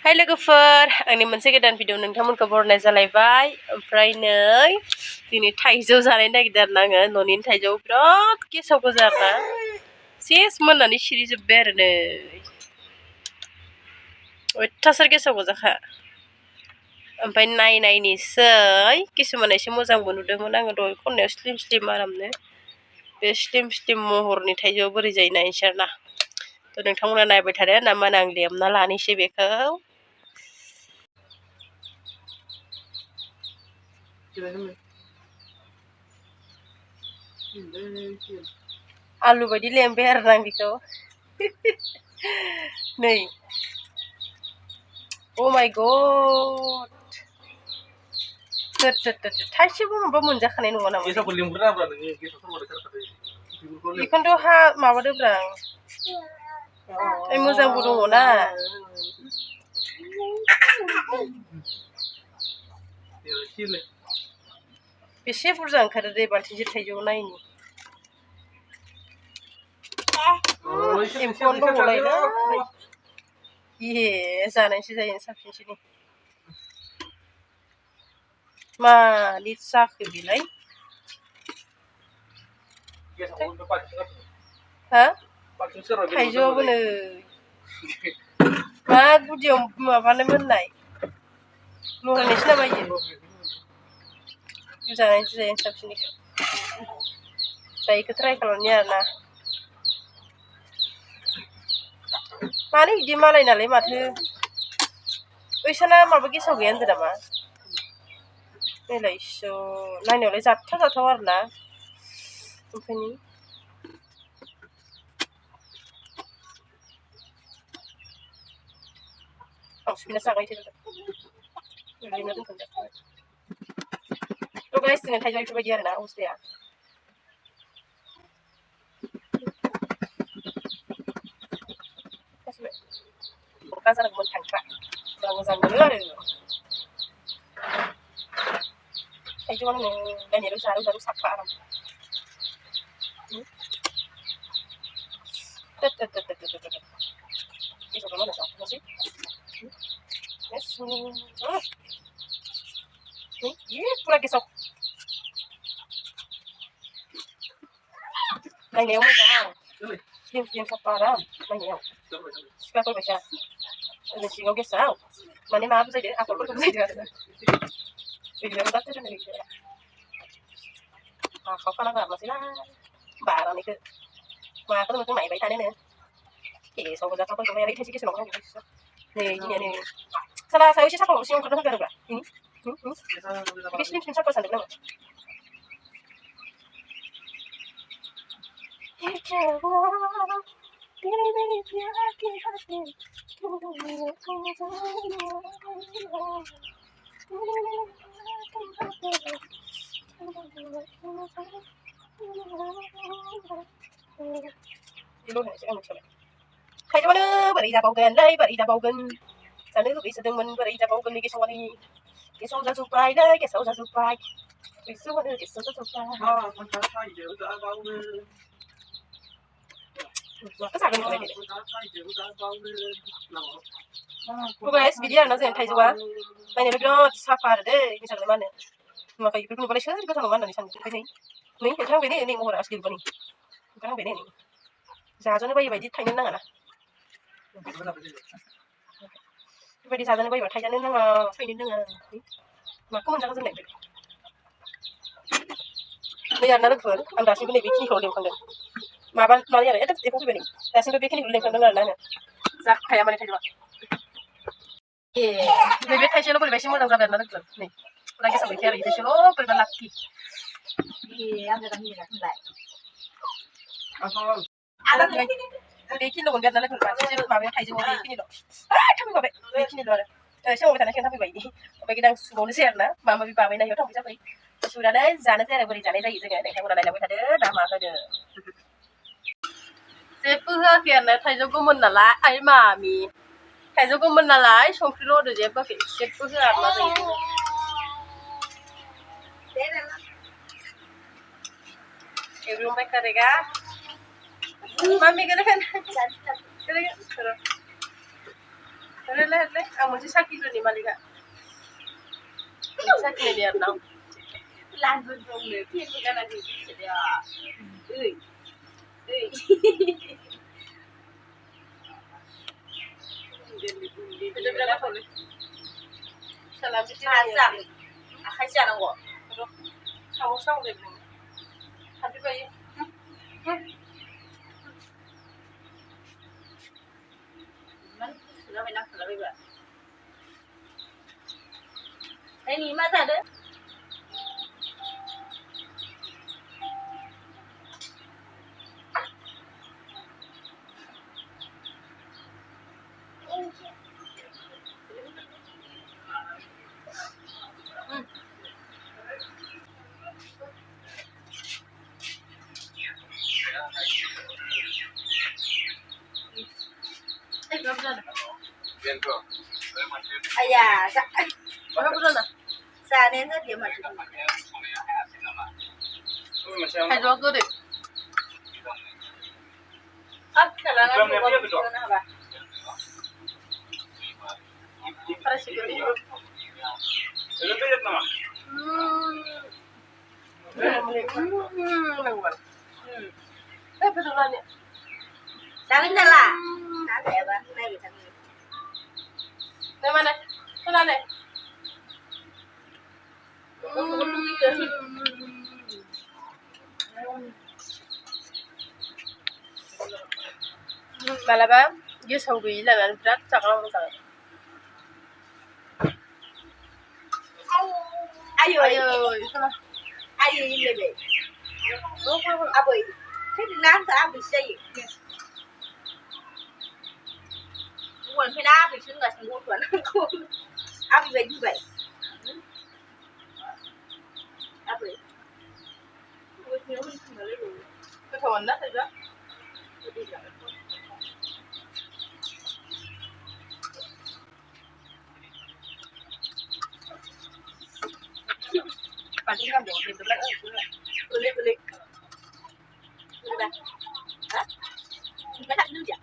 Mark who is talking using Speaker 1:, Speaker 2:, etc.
Speaker 1: Hai लोगोफोर आंनि मोनसे गोदान भिडिअ नोंथांमोनखौ बरायनाय जालायबाय ओमफ्राय नै दिनै थाइजौ जानाय नागिरदों आरो आङो न'नि थाइजौ बिराद गेसाव गोजा आरोना सेस मोननानै सिरिजोब्बाय आरो नै अयथासार गेसाव गोजाखा ओमफ्राय नायनायनिसै किसुमान एसे मोजांबो नुदोंमोन आङो दहाय खननायाव स्लिम स्लिम आरामनो बे स्लिम स्लिम महरनि थाइजौ बोरै जायो नायनोसै आरोना थ' नोंथांमोना नायबाय थादो नामा आं लेमना लानोसै बेखौ आलु बायदि लेमबाय आरो आं बेखौ नै अ माय गड थाइसेबो माबा मोनजाखानाय नङा नामा बेखौनोथ' हा माबादोब्रा आं मोजांबो दङ ना बेसे बुरजा ओंखारो दै बाल्थिंसे थाइजौ नायनि एम्फौआनो दङलायलै ए जानायसो जायो साबसिनसैनि मानि जाखो बेलाय हा थाइजौआबो नै मा गुदियाव माबानो मोननाय लरायनायसो ना मायो जानायसो जायो साबसिननिखौ दा बेखौ ट्राइ खालामनि आरोना मानो बिदि मालाय नालाय माथो बैसाना माबा गेसाव गैया होनदों नामा नैलाय नायनायावलाय जाथाव जाथाव आरोना ओंखायनो बांसिन जागायसै ओरैनो दोनथ'जासिगोन थ' गाइस जोङो थाइजौ बेफोरबायदि आरोना अबस्थाया अखा जानांगौमोन थांख्रा मोजां मोनो आरो थाइजौआनो नायनायाव जारौ जारौ साफा आराम पुरा गेसाव नायनायाव मोजां स्लिम स्लिम साफा आराम नायनायाव सिख्लाफोरबायसा ओरै सिङाव गेसाव माने मा बुजायदो आखलफोरखौ बुजायदो आरोना बिदिनो जाथो रोङो बिदिनो हाखावखाना गारनोसैलाय बानानैखौ माखौ नोंखौ नायबाय थानोनो गेसाव गोजाखाफोरखौ ओरै थाइसे गेसाव नांगौ नै दिनै नै साला सायाव एसे साफा सिङाव ओंखारना होगारोब्रा बे स्लिम स्लिम साफा सानदों नामा थाइजौआनो बोरै जाबावगोनलै बोरै जाबावगोन जानो लुगैसोदोंमोन बोरै जाबावगोन गेसावानो गेसाव जाजोब्बायलै गेसाव जाजोब्बाय गेसावानो गेसाव जाजोब्बाय माखौ जागोन गाइस बिदि आरोना जों थाइजौआ नायनायाव बिराद साफा आरो दै मिसाखौ मा होनो नुवाखै बेफोरखौ नुबालाय सोर गोथाव नङा होननानै सानदों ओमफ्राय नै ओंखारहांबाय नै नै महरा आसलिबा नै ओंखारहांबाय नै जाजानो बायि बायदि थायनो नाङाना बेबायदि जाजानो बायोबा थायजानो नाङा थायनो नाङा माखौ मोनजागोन जोंलाय नै आरोना लोगोफोर आं दासिमबो नै बेखिनिखौ लेंखांदों माबा माने आरो एथ' एम्फौ फैबाय नै दासिमबो बेखिनिखौ लेंखांदों आरोना आङो जाखाया माने थाइजौआ ए बे थाइसेल' बोरैबा एसे मोजां जाबाय आरोना लोगोफोर नै फुरा गेसाव गैखाया आरो थाइसेल' बोरैबा लाक्कि बेखिनिल' मोनगोन आरोना लोगोफोर माबायाव थाइजौआव बेखिनिल' थांफैबाय बेखिनिल' आरो सोमावबाय थानाय सिगां थांफैबाय ओमफ्राय गिदां सुबावनोसै आरोना माबा माबि बाबायनायाव थांबाय जाबाय सुनानै जानोसै आरो बोरै जानाय जायो जोङो नोंथांमोना नायलांबाय थादो दा मा होनो जेबो होआखै आरोना थाइजौ गोमोन नालाय आइ मामि थाइजौ गोमोन नालाय संख्रिल' होदो जेबो होआखै जेबो होआ आरोना जों एवग्रोबाय करेगा mami, ¿qué le Lele, ang mo si Saki ni Malika. Saki ni dia now.
Speaker 2: Lan bên trong người thiên cái này thì sẽ được. Ơi. Ơi.
Speaker 1: Itu berapa boleh? Salam sih.
Speaker 2: Asam. Akai siapa nggak?
Speaker 1: Kamu sang deh. Tapi bayi.
Speaker 2: Sudah benar sudah benar. Ini mana ada?
Speaker 1: Berapa sana?
Speaker 2: Ayah,
Speaker 1: Berapa sana?
Speaker 2: saya ni kan dia macam ni.
Speaker 1: Hai dua ke deh.
Speaker 2: Ah, kalau nak buat apa?
Speaker 1: Para sih ke deh. Betul lah ni.
Speaker 2: Saya ni lah. Saya apa? Saya bisa ni.
Speaker 1: Di mana? Sana ni. Malaba, dia sawi lah, mana berat cakap orang tak.
Speaker 2: Ayo,
Speaker 1: Ayo, sana.
Speaker 2: ayo ini lebih. Apa ini? Thế nam thì ăn bị xây. Nguồn phải đá bị xưng là nguồn của nó không. Ăn bị như vậy. Ăn bị. Ôi nhớ mình không lấy rồi.
Speaker 1: Cái thằng đó thì đó. Bạn cũng làm được thì tôi lấy ở chỗ này.
Speaker 2: Boleh. Boleh dah. Ha? Kita tak dulu je.